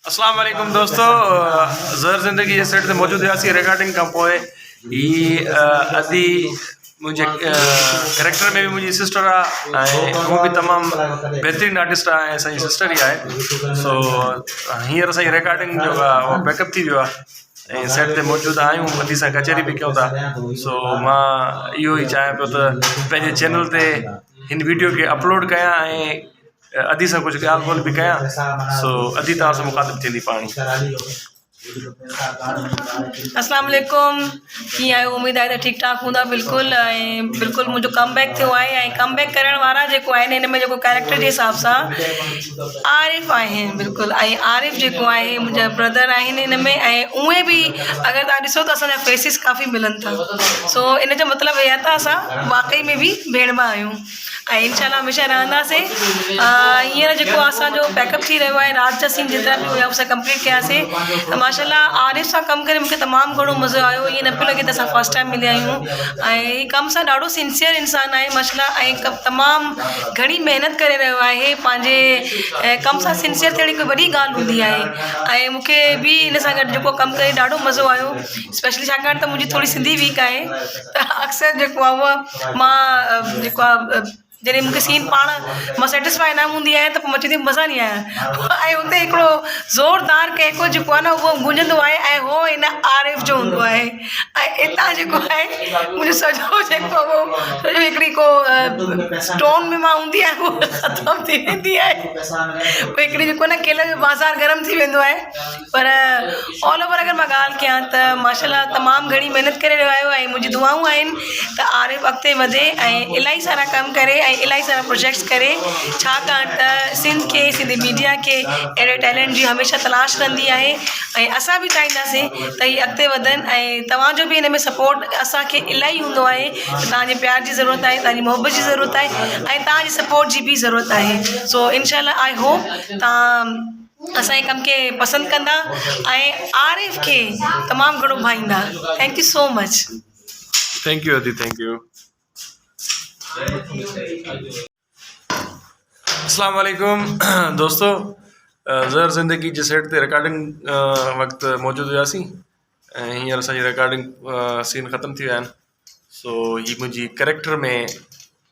अस्सलाम वालेकुम दोस्तों, ज़हर ज़िंदगी जे सेट ते मौजूद हुआसीं रिकॉर्डिंग खां पोइ। ही अदी मुंहिंजे कैरेक्टर में भी मुंहिंजी सिस्टर आहे ऐं हू बि तमामु बहितरीनु आर्टिस्ट आहे ऐं असांजी सिस्टर ई आहे। सो हींअर असांजी रिकॉर्डिंग जो आहे उहो पैकअप थी वियो आहे ऐं सेट ते मौजूदु आहियूं, अदी सां कचहरी बि कयूं था। सो मां इहो ई चाहियां पियो त पंहिंजे चैनल ते हिन वीडियो खे अपलोड कयां ऐं अदी सां कुछ ॻाल्हि ॿोल भी कयां। सो अदी तव्हां सां मुखातिब थींदी पाणी। अस्सलाम वालेकुम, कीअं आहियो? उमेद आहे त ठीकु ठाक हूंदा। बिल्कुलु ऐं बिल्कुलु मुंहिंजो कम बैक थियो आहे ऐं कम बैक करण वारा जेको आहिनि हिन में जेको कैरेक्टर जे हिसाब सां आरिफ़ आहिनि। बिल्कुलु ऐं आरिफ़ जेको आहे मुंहिंजा ब्रदर आहिनि हिन में, ऐं उहे बि अगरि तव्हां ॾिसो त असांजा फेसिस काफ़ी मिलनि था। सो इन जो मतिलबु इहा त असां वाक़ई में बि भेण भाउ आहियूं ऐं इंशाल्लाह हमेशह रहंदासीं। हींअर जेको असांजो पैकअप थी रहियो आहे, राति जा सीन जेतिरा बि हुया असां कंप्लीट कयासीं। माशाल्लाह आरिफ़ सां कमु करे मूंखे तमामु घणो मज़ो आयो। ईअं न पियो लॻे त असां फस्ट टाइम मिलिया आहियूं ऐं कम सां ॾाढो सिंसियर इंसानु आहे माशाल्लाह, ऐं तमामु घणी महिनत करे रहियो आहे पंहिंजे कम सां। सिंसियर थियणी कोई वॾी ॻाल्हि हूंदी आहे ऐं मूंखे बि इन सां गॾु जेको कमु करे ॾाढो मज़ो आयो। स्पेशली छाकाणि त मुंहिंजी थोरी सिंधी वीक आहे, त अक्सर जेको आहे उहा मां जेको आहे जॾहिं मूंखे सीन पाण मां सेटिस्फाई न हूंदी आहियां त पोइ मां चवंदी मज़ा नहीं आया। ऐं हुते हिकिड़ो ज़ोरदार कंहिंको जेको आहे न उहो गुंजंदो आहे ऐं उहो हिन आरिफ़ जो हूंदो आहे। ऐं हितां जेको आहे मुंहिंजो सॼो जेको उहो सॼो हिकिड़ी को स्टोन में मां हूंदी आहियां उहो ख़तमु थी वेंदी आहे। पोइ हिकिड़ी जेको न केले जो बाज़ार गरम थी वेंदो आहे। पर ऑल ओवर अगरि मां ॻाल्हि कयां त माशाल्लाह तमामु घणी महिनत करे रहियो आहियो ऐं मुंहिंजी दुआऊं आहिनि त आरिफ़ अॻिते वधे ऐं इलाही सारा कमु करे ऐं इलाही सारा प्रोजेक्ट्स करे। छाकाणि त सिंध खे, सिंधी मीडिया खे अहिड़े टैलेंट जी हमेशह तलाश रहंदी आहे ऐं असां बि चाहींदासीं त हीअ अॻिते वधनि ऐं तव्हांजो बि हिन में सपोर्ट असांखे इलाही हूंदो आहे। तव्हांजे प्यार जी ज़रूरत आहे, तव्हांजी मोहबत जी ज़रूरत आहे ऐं तव्हांजी सपोर्ट जी बि ज़रूरत आहे। सो इंशाल्लाह आई होप तव्हां असांजे कम खे पसंदि कंदा ऐं आरिफ़ खे तमामु घणो भाईंदा। Thank you so much. Thank you अदी, थैंक यू। अस्सलाम वालेकुम दोस्तों, ज़हर ज़िंदगी जे सेट ते रिकॉर्डिंग वक़्तु मौजूदु हुआसीं ऐं हींअर असांजी रिकॉर्डिंग सीन ख़तमु थी विया आहिनि। सो हीअ मुंहिंजी कैरेक्टर में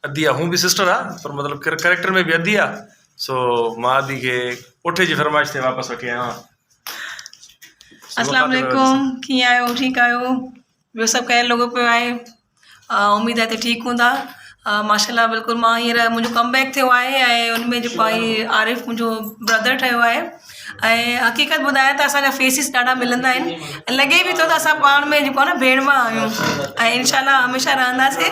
अदी आहे, हू बि सिस्टर आहे पर मतिलबु कैरेक्टर में बि अदी आहे। सो मां अदी खे उठे जी फरमाइश ते वापसि वठी आयो आहियां। अस्सलाम वालेकुम, कीअं आहियो? ठीकु आहियो? ॿियो सभु ख़ैर लॻो पियो आहे? उमेद आहे त ठीकु हूंदा। माशाल्लाह बिल्कुलु मां हींअर मुंहिंजो कम बैक थियो आहे ऐं उन में जेको आहे आरिफ़ मुंहिंजो ब्रदर ठहियो आहे। ऐं हक़ीक़त ॿुधायां त असांजा फेसिस ॾाढा मिलंदा आहिनि ऐं लॻे बि थो त असां पाण में जेको आहे न भेण भाउ आहियूं ऐं इंशाल्लाह हमेशह रहंदासीं।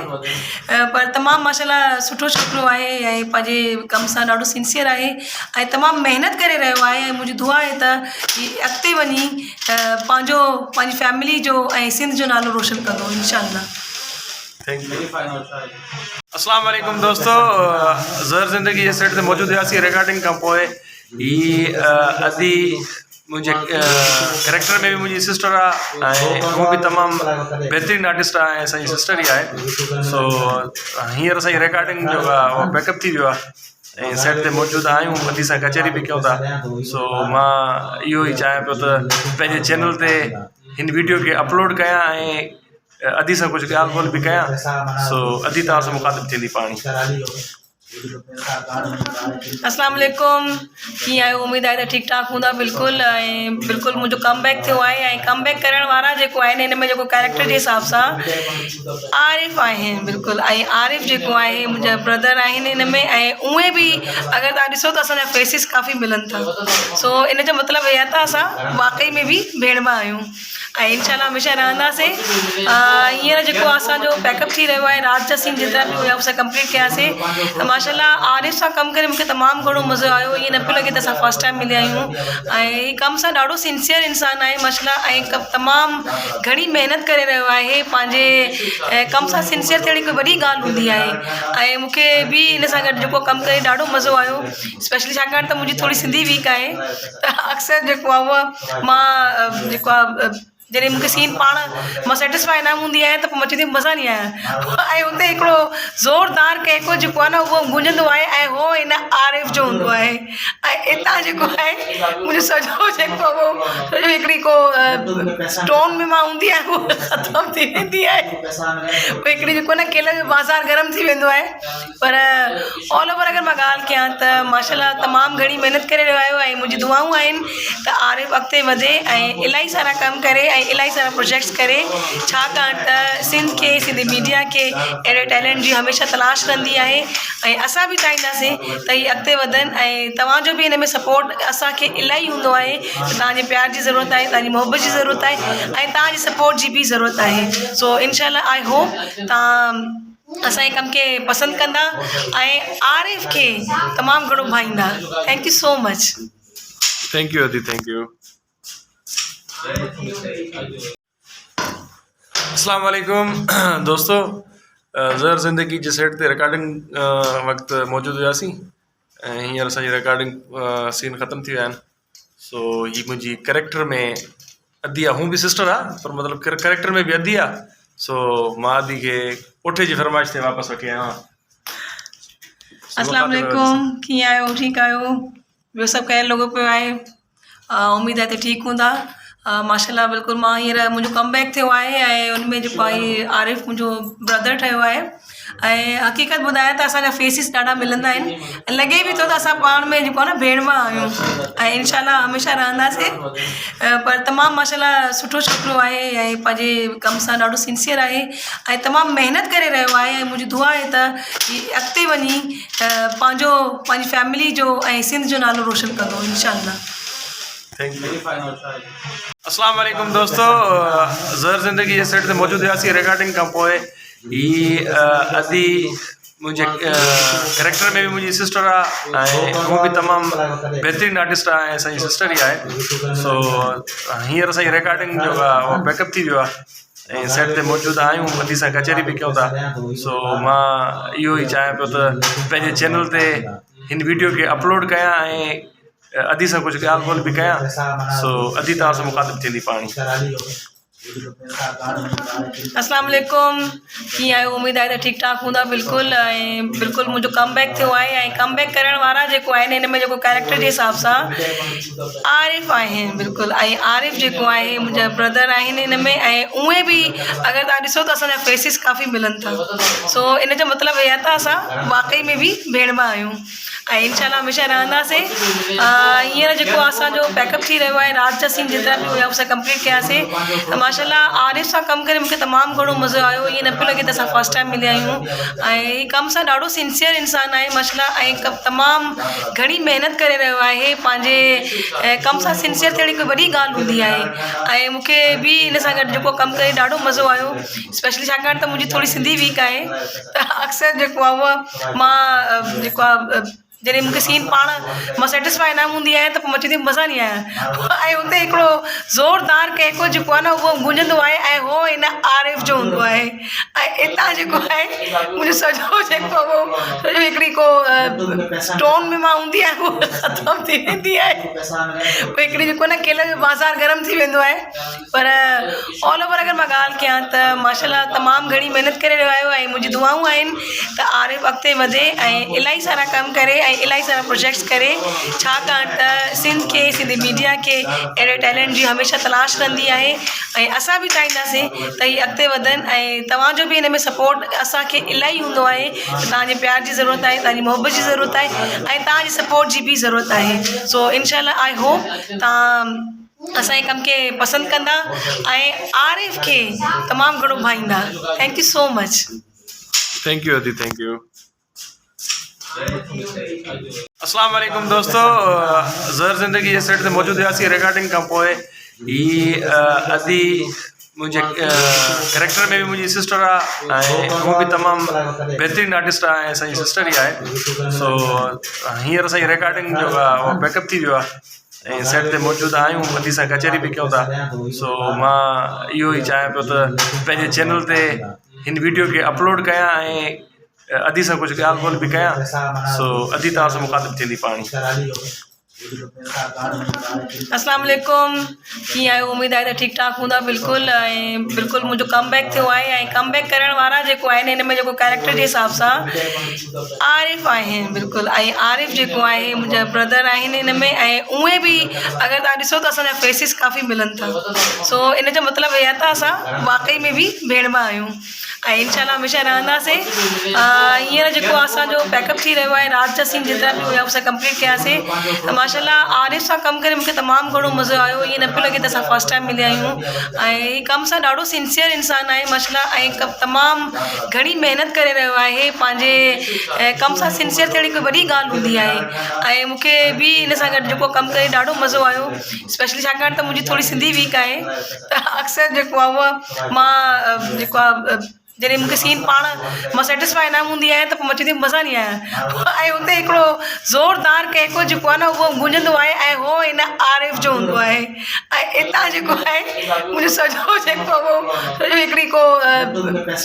पर तमामु माशाल्लाह सुठो छोकिरो आहे ऐं पंहिंजे कम सां ॾाढो सिंसियर आहे ऐं तमामु महिनत करे रहियो आहे ऐं मुंहिंजी दुआ आहे त हीअ अॻिते वञी पंहिंजी फैमिली जो ऐं सिंध जो नालो रोशन कंदो इंशाल्लाह। Thank you. अस्सलाम वालेकुम दोस्तों, ज़हर ज़िंदगी जे सेट ते मौजूदु हुआसीं रिकॉर्डिंग खां पोइ। ही अदी मुंहिंजे कैरेक्टर में भी मुंहिंजी सिस्टर आहे ऐं हू बि तमामु बहितरीनु आर्टिस्ट आहे ऐं असांजी सिस्टर ई आहे। सो हींअर असांजी रिकॉर्डिंग जो आहे उहो पैकअप थी वियो आहे ऐं सेट ते मौजूदु आहियूं, अदी सां कचहरी बि कयूं था। सो मां इहो ई चाहियां पियो त पंहिंजे चैनल ते हिन वीडियो खे अपलोड कयां ऐं अदी सां कुछ ॻाल्हि ॿोल भी कयां। सो अदी तव्हां सां मुखातिब थींदी पाणी। अस्सलाम वालेकुम, कीअं आहियो? उमेद आहे त ठीकु ठाक हूंदा। बिल्कुलु ऐं बिल्कुलु मुंहिंजो कम बैक थियो आहे ऐं कम बैक करण वारा जेको आहिनि हिन में जेको कैरेक्टर जे हिसाब सां आरिफ़ आहिनि। बिल्कुलु ऐं आरिफ़ जेको आहे मुंहिंजा ब्रदर आहिनि हिन में, ऐं उहे बि अगरि तव्हां ॾिसो त असांजा फेसिस काफ़ी मिलनि था। सो इन जो मतिलबु इहा त असां वाक़ई में बि भेण भाउ आहियूं ऐं इंशाल्लाह हमेशह रहंदासीं। हींअर जेको असांजो पैकअप थी रहियो आहे, राति जा सीन जेतिरा बि हुया असां कंप्लीट कयासीं। त माशाल्लाह आरिफ़ सां कमु करे मूंखे तमामु घणो मज़ो आयो। ईअं न पियो लॻे त असां फस्ट टाइम मिलिया आहियूं ऐं कम सां ॾाढो सिंसियर इंसानु आहे माशाल्लाह, ऐं तमामु घणी महिनत करे रहियो आहे पंहिंजे कम सां। सिंसियर थियणी कोई वॾी ॻाल्हि हूंदी आहे ऐं मूंखे बि इन सां गॾु जेको कमु करे ॾाढो मज़ो आयो। स्पेशली छाकाणि त मुंहिंजी थोरी सिंधी वीक आहे, त अक्सर जेको आहे उहा मां जेको आहे जॾहिं मूंखे सीन पाण मां सेटिस्फाई न हूंदी आहियां त पोइ मां चवंदी मज़ा नहीं आया ऐं हुते हिकिड़ो ज़ोरदार कंहिंको जेको आहे न उहो गूंजंदो आहे ऐं हो हिन आरिफ जो हूंदो आहे ऐं हितां जेको आहे मुंहिंजो सॼो जेको हो सॼो हिकिड़ी को स्टोन में मां हूंदी आहियां उहो ख़तमु थी वेंदी आहे उहो हिकिड़ी जेको न केले जो बाज़ार गरम थी वेंदो आहे पर ऑल ओवर अगरि मां ॻाल्हि कयां त माशाल्लाह तमामु घणी महिनत करे रहियो आहे ऐं मुंहिंजी दुआऊं आहिनि त आरिफ अॻिते वधे ऐं इलाही सारा कम करे ऐं इलाही सारा प्रोजेक्ट्स करे छाकाणि त सिंध खे सिंधी मीडिया खे अहिड़े टैलेंट जी हमेशह तलाश रहंदी आहे ऐं असां बि चाहींदासीं त हीअ अॻिते वधनि ऐं तव्हांजो बि हिन में सपोर्ट असांखे इलाही हूंदो आहे त तव्हांजे प्यार जी ज़रूरत आहे तव्हांजी मोहबत जी ज़रूरत आहे ऐं तव्हांजी सपोर्ट जी बि ज़रूरत आहे सो इनशाला आई होप तव्हां असांजे कम खे पसंदि कंदा ऐं आरिफ खे तमामु घणो भाईंदा thank you so much thank you अदी थैंक यू अस्सलाम वालेकुम दोस्तों ज़हर ज़िंदगी जे सेट ते रिकॉर्डिंग वक़्तु मौजूदु हुआसीं ऐं हींअर असांजी रिकॉर्डिंग सीन ख़तमु थी विया आहिनि सो हीअ मुंहिंजी कैरेक्टर में अदी आहे हूं बि सिस्टर आहे पर मतिलबु कैरेक्टर में बि अदी आहे सो मां अदी खे उठे जी फरमाइश ते वापसि वठी आयो आहियां अस्सलाम वालेकुम कीअं आहियो ठीकु आहियो ॿियो सभु ख़ैरु लॻो पियो आहे उमेदु आहे त ठीकु हूंदा माशाल्लाह बिल्कुलु मां हींअर मुंहिंजो कमबैक थियो आहे ऐं उनमें जेको आहे आरिफ मुंहिंजो ब्रदर ठहियो आहे ऐं हक़ीक़त ॿुधायां त असांजा फेसिस ॾाढा मिलंदा आहिनि ऐं लॻे बि थो त असां पाण में जेको आहे न भेणवा आहियूं ऐं इनशाला हमेशह रहंदासीं पर तमामु माशाल्लाह सुठो छोकिरो आहे ऐं पंहिंजे कम सां ॾाढो सिंसियर आहे ऐं तमामु महिनत करे रहियो आहे ऐं मुंहिंजी दुआ आहे त हीअ अॻिते वञी पंहिंजी फैमिली जो ऐं सिंध जो नालो रोशन कंदो इनशाला थैंक यू अस्सलाम वालेकुम दोस्तों ज़हर ज़िंदगी जे सेट ते मौजूदु हुआसीं रिकॉर्डिंग खां पोइ ही अदी मुंहिंजे कैरेक्टर में भी मुंहिंजी सिस्टर आहे ऐं हू बि तमामु बहितरीनु आर्टिस्ट आहे ऐं असांजी सिस्टर ई आहे सो हींअर असांजी रिकॉर्डिंग जो आहे उहो बैकअप थी वियो आहे ऐं सेट ते मौजूदु आहियूं अदी सां कचहरी बि कयूं था सो मां इहो ई चाहियां पियो त पंहिंजे चैनल ते हिन वीडियो खे अपलोड कयां ऐं अदी सां कुझु ॻाल्हि ॿोल बि कयां सो अदी तव्हां सां मुखातिब थींदी पाणी अस्सलाम वालेकुम कीअं आहियो उमेदु आहे त ठीकु ठाक हूंदा बिल्कुलु ऐं बिल्कुलु मुंहिंजो कमबैक थियो आहे ऐं कमबैक करण वारा जेको आहिनि हिन में जेको कैरेक्टर जे हिसाब सां आरिफ आहिनि बिल्कुलु ऐं आरिफ जेको आहे मुंहिंजा ब्रदर आहिनि हिन में ऐं उहे बि अगरि तव्हां ॾिसो त असांजा फेसिस काफ़ी मिलनि था सो इन जो मतिलबु इहो आहे त असां वाक़ई में बि भेणवा आहियूं ऐं इनशाला हमेशह रहंदासीं हींअर जेको असांजो बैकअप थी रहियो आहे रात जा सीन जेतिरा बि हुया असां कंप्लीट कयासीं त माशाल्लाह आरिफ सां कमु करे मूंखे तमामु घणो मज़ो आयो ईअं न पियो लॻे त असां फस्ट टाइम मिलिया आहियूं ऐं हीअ कम सां ॾाढो सिंसियर इंसानु आहे माशाल्लाह ऐं तमामु घणी महिनत करे रहियो आहे पंहिंजे कम सां सिंसियर थियण कोई वॾी ॻाल्हि हूंदी आहे ऐं मूंखे बि इन सां गॾु जेको कमु करे ॾाढो मज़ो आयो स्पेशली छाकाणि त मुंहिंजी थोरी सिंधी वीक आहे त अक्सर जेको आहे उहा मां जेको आहे जॾहिं मूंखे सीन पाण मां सेटिस्फाई न हूंदी आहियां त पोइ मां चवंदी मज़ा नहीं आया ऐं हुते हिकिड़ो ज़ोरदार कंहिंको जेको आहे न उहो गूंजंदो आहे ऐं हो हिन आरिफ जो हूंदो आहे ऐं हितां जेको आहे मुंहिंजो सॼो जेको हो सॼो हिकिड़ी को स्टोन में मां हूंदी आहियां उहो ख़तमु थी वेंदी आहे उहो हिकिड़ी जेको न केले जो बाज़ार गरम थी वेंदो आहे पर ऑल ओवर अगरि मां ॻाल्हि कयां त माशाल्लाह तमामु घणी महिनत करे रहियो आहे ऐं मुंहिंजी दुआऊं आहिनि त आरिफ अॻिते वधे ऐं इलाही सारा कम करे ऐं इलाही सारा प्रोजेक्ट्स करे छाकाणि त सिंध खे सिंधी मीडिया खे अहिड़े टैलेंट जी हमेशह तलाश रहंदी आहे ऐं असां बि चाहींदासीं त हीअ अॻिते वधनि ऐं तव्हांजो बि हिन में सपोर्ट असांखे इलाही हूंदो आहे त तव्हांजे प्यार जी ज़रूरत आहे तव्हांजी मोहबत जी ज़रूरत आहे ऐं तव्हांजी सपोर्ट जी बि ज़रूरत आहे सो इनशाला आई होप तव्हां असांजे कम खे पसंदि कंदा ऐं आरिफ खे तमामु घणो भाईंदा thank you so much thank you अदी थैंक यू अस्सलाम वालेकुम दोस्तों ज़हर ज़िंदगी जे सेट ते मौजूदु हुआसीं रिकॉर्डिंग खां पोइ ही अदी मुंहिंजे कैरेक्टर में भी मुंहिंजी सिस्टर आहे ऐं हू बि तमामु बहितरीनु आर्टिस्ट आहे ऐं असांजी सिस्टर ई आहे सो हींअर असांजी रिकॉर्डिंग जो आहे उहो बैकअप थी वियो आहे ऐं सेट ते मौजूदु आहियूं अदी सां कचहरी बि कयूं था सो मां इहो ई चाहियां पियो त पंहिंजे चैनल ते हिन वीडियो खे अपलोड कयां ऐं अदी सां कुझु ॻाल्हि ॿोल बि कयां सो अदी तव्हां सां मुखातिब थींदी पाणी अस्सलाम वालेकुम कीअं आहियो उमेद आहे त ठीकु ठाक हूंदा बिल्कुलु ऐं बिल्कुलु मुंहिंजो कम बैक थियो आहे ऐं कम बैक करण वारा जेको आहिनि हिन में जेको कैरेक्टर जे हिसाब सां आरिफ़ आहिनि बिल्कुलु ऐं आरिफ़ जेको आहे मुंहिंजा ब्रदर आहिनि हिन में ऐं उहे बि अगरि तव्हां ॾिसो त असांजा फेसिस काफ़ी मिलनि था सो इन जो मतिलबु इहा त असां वाक़ई में बि भेण भाउ आहियूं ऐं इनशाला हमेशह रहंदासीं। हींअर जेको असांजो पैकअप थी रहियो आहे राति जा सीन जेतिरा बि हुया असां कंप्लीट कयासीं त माशाल्लाह आरिफ़ सां कमु करे मूंखे तमामु घणो मज़ो आयो। ईअं न पियो लॻे त असां फस्ट टाइम मिलिया आहियूं ऐं कम सां ॾाढो सिंसियर इंसानु आहे माशाल्लाह ऐं तमामु घणी महिनत करे रहियो आहे पंहिंजे कम सां सिंसियर थियण हिकु वॾी ॻाल्हि हूंदी आहे ऐं मूंखे बि इन सां गॾु जेको कमु करे ॾाढो मज़ो आयो स्पेशली छाकाणि त मुंहिंजी थोरी सिंधी वीक आहे त अक्सर जेको आहे उहा मां जेको आहे जॾहिं मूंखे सीन पाण मां सेटिस्फाई न हूंदी आहियां त पोइ मां चवंदी मज़ा नहीं आया ऐं हुते हिकिड़ो ज़ोरदार कंहिंको जेको आहे न उहो गुंजंदो आहे ऐं उहो हिन आरिफ़ जो हूंदो आहे ऐं हितां जेको आहे मुंहिंजो सॼो जेको उहो सॼो हिकिड़ी को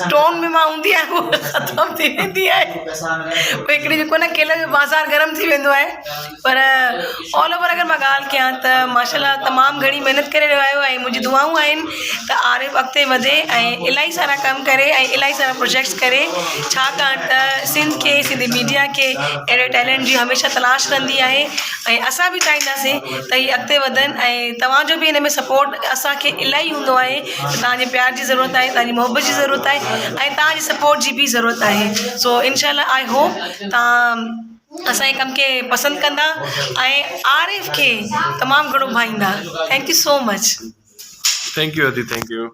स्टोन में मां हूंदी आहियां उहो ख़तमु थी वेंदी आहे पोइ हिकिड़ी जेको न केले जो बाज़ार गरम थी वेंदो आहे पर ऑल ओवर अगरि मां ॻाल्हि कयां त माशाल्लाह तमामु घणी महिनत करे रहियो आहियो ऐं मुंहिंजी दुआऊं आहिनि त आरिफ़ अॻिते वधे ऐं इलाही सारा कमु करे ऐं इलाही सारा प्रोजेक्ट्स करे छाकाणि त सिंध खे सिंधी मीडिया खे अहिड़े टैलेंट जी हमेशह तलाश रहंदी आहे ऐं असां बि चाहींदासीं त हीअ अॻिते वधनि ऐं तव्हांजो बि हिन में सपोर्ट असांखे इलाही हूंदो आहे त तव्हांजे प्यार जी ज़रूरत आहे तव्हांजी मोहबत जी ज़रूरत आहे ऐं तव्हांजी सपोर्ट जी बि ज़रूरत आहे सो इनशाला आई होप तव्हां असांजे कम खे पसंदि कंदा ऐं आरिफ़ खे तमामु घणो भाईंदा। Thank you so much. Thank you अदी, थैंक यू।